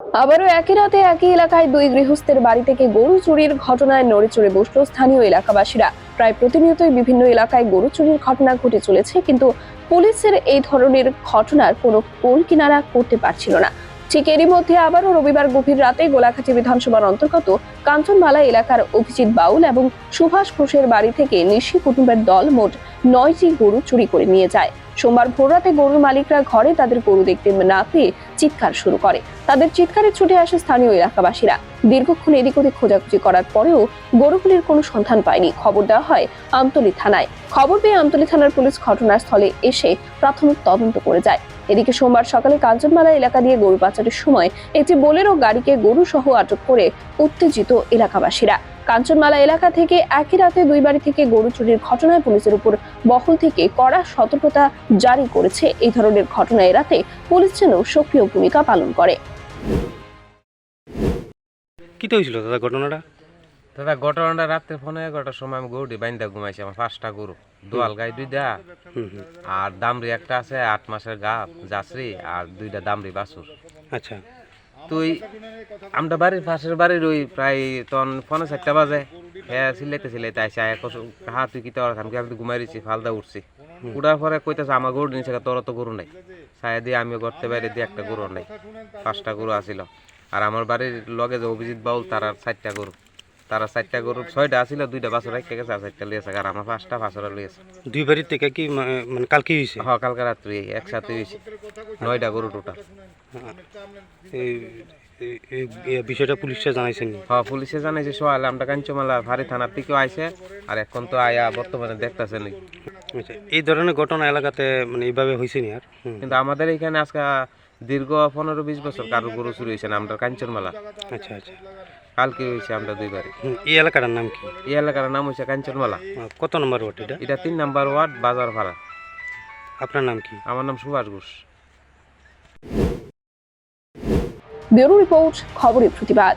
আবারও একই রাতে একই এলাকায় দুই গৃহস্থের বাড়ি থেকে গরু চুরির ঘটনায় নড়েচড়ে বসল স্থানীয় এলাকাবাসীরা। প্রায় প্রতিনিয়তই বিভিন্ন এলাকায় গরু চুরির ঘটনা ঘটে চলেছে, কিন্তু পুলিশের এই ধরনের ঘটনার কোনো কুল কিনারা করতে পারছিল না। ঠিক এরই মধ্যে আবারও রবিবার গভীর রাতে গোলাঘাটি বিধানসভার অন্তর্গত কাঞ্চনমালা এলাকার অভিজিৎ বাউল এবং সুভাষ ঘোষের বাড়ি থেকে নিশি কুটুম্বের দল মোট 9টি গরু চুরি করে নিয়ে যায়। সোমবার ভোররাতে গরুর মালিকরা ঘরে তাদের গরু দেখতে না পেয়ে চিৎকার শুরু করে। তাদের চিৎকারে ছুটে আসে স্থানীয় এলাকাবাসীরা। দীর্ঘক্ষণ এদিক ওদিক খোঁজাখুঁজি করার পরেও গরুগুলির কোনো সন্ধান পায়নি। খবর দেওয়া হয় আমতলী থানায়। খবর পেয়ে আমতলী থানার পুলিশ ঘটনাস্থলে এসে প্রাথমিক তদন্ত করে যায়। এদিকে সোমবার সকালে কাঞ্চনমালা এলাকা দিয়ে গরু পাচারের সময় একটি বোলেরো গাড়িকে গরু সহ আটক করে উত্তেজিত এলাকাবাসীরা। কাঞ্চনমালা এলাকা থেকে একই রাতে দুই বাড়ি থেকে গরু চুরির ঘটনায় পুলিশের উপর বহল থেকে কড়া সতর্কতা জারি করেছে। এই ধরনের ঘটনা এড়াতে পুলিশ যেন সক্রিয় ভূমিকা পালন করে। কি হয়েছিল দাদা ঘটনাটা? দাদা ঘটনাটা রাত্রে ফোনে 11টার সময় আমি গরুটি বাইন্দা ঘুমাইছি। আমার 5টা গরু, দোয়াল গাই 2টা আর দামরি একটা আছে 8 মাসের গাব জাসরি, আর 2টা দামরি বাছুর। আচ্ছা, তুই আমরা বাড়ির পাশের বাড়ির ওই প্রায় তখন 4:30 বাজে হ্যাঁ সিলাইতে আইসি হা তুই কি তোর আমি ঘুমাই রয়েছি, ফালদা উঠছি। উঠার পরে কইতেছে আমার গরু নিচে, তোর তো গরু নাই। ছায়া দিয়ে আমিও করতে বাইরে দিয়ে একটা গরু নাই, 5টা গরু আসিল। আর আমার বাড়ির লগে যে অভিজিৎ বাউল তার 4টা গরু, তারা 4টা গরু 6টা আসিল, 2টা বাছুর রেখে গেছে, আর 4টা লিয়েছে। আর আমার 5টা বাছুরা লিয়েছে। দুই বাড়ির থেকে কি মানে কালকে হয়েছে? হ্যাঁ, কালকে রাত্রি একসাথে হয়েছে 9টা গরু টোটাল। এই বিষয়টা পুলিশে জানাইছেন? হ্যাঁ, পুলিশে জানাইছে সকালে। আমরা কাঞ্চনমালা ফাঁড়ি থানার থেকেও আইসে, আর এখন তো আয়া বর্তমানে দেখতেছে নি। আচ্ছা, এই ধরনের ঘটনা এলাকাতে মানে এইভাবে হয়েছে নি আর? কিন্তু আমাদের এখানে আজকে দীর্ঘ 15-20 বছর কারো গরু চুরি হয়েছে না আমরা কাঞ্চনমালা। আচ্ছা আচ্ছা, কালকে হয়েছে আমরা 2 বারে। এই এলাকাটার নাম কি? এই এলাকার নাম হচ্ছে কাঞ্চনমালা। কত নম্বর ওয়ার্ড এটা? এটা 3 নম্বর ওয়ার্ড, বাজার ভাড়া। আপনার নাম কি? আমার নাম সুভাষ ঘোষ। ব্যুরো রিপোর্ট, খবরের প্রতিবাদ।